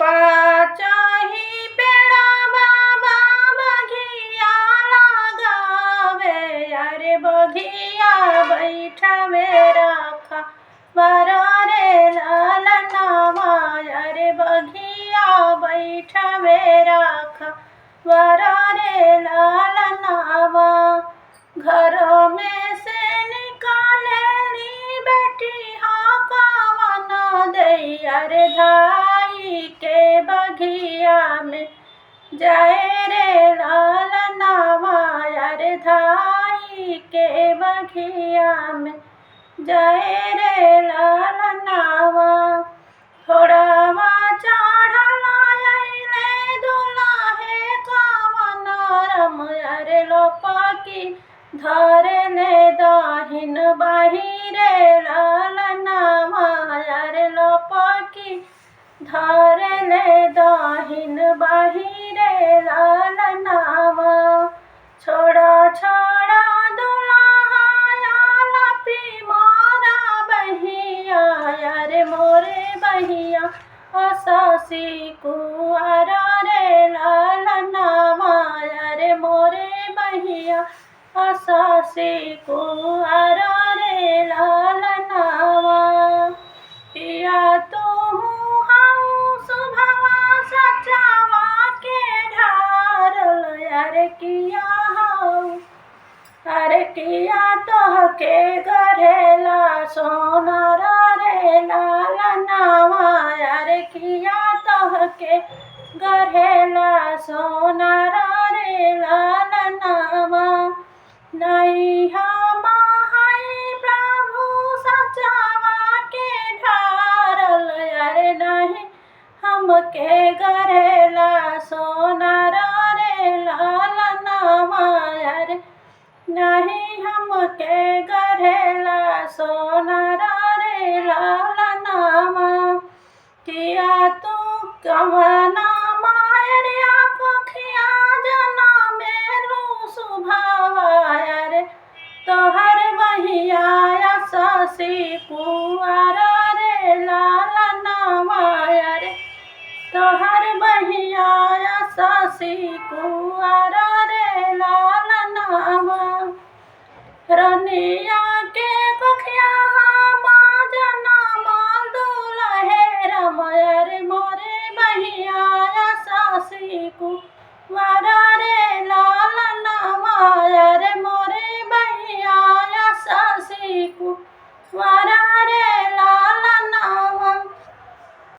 पाचाही पेड़ा बाबा बघिया लगावे, अरे बघिया बैठावे राखा वारा रे लालनावा, अरे बघिया बैठावे राखा वारा रे लालनावा। घर में से निकालेली बेटी हाकावन दे, अरे धाई के बघिया में जाए रे लालनावा, अरे धाई के बघिया में जाए रे लालनावा। घोड़ावा चढ़ला अइले दुल्हे कावन राम, अरे लोपकी धरले दाहिन बाहिरे लालनावा, अरे लोपकी धरले दाहिन बाहिरे लालनावा। छोड़ा छोड़ा दुल्हाया लपी मोरा बहिया, अरे मोरे बहिया सासी कुआरा रे लालनावा, अरे मोरे बहिया सासी कुआरा रे लालनावा। पिया तू सुभवा सचावा के ढारल, अरे किया हऊ अरे किया तोह के गरेला सोनारा रे लालनावा, अरे किया तोह के गरेला सोनारा रे लालनावा। नहीं हम हाई प्रभु सचावा के ढारल, अरे नहीं हमके गरेला सोनारा रे लालनावा, अरे नहीं हमके गरेला सोनारा रे लालनावा। किया तू कवना मायरिया कोखिया जना मेलू सुभावा, अरे तोहर बहिया सासी कुआरा रे लालनावा, अरे तोहर बहिया सासी कुआरा रे लालनावा। रनिया के कोखिया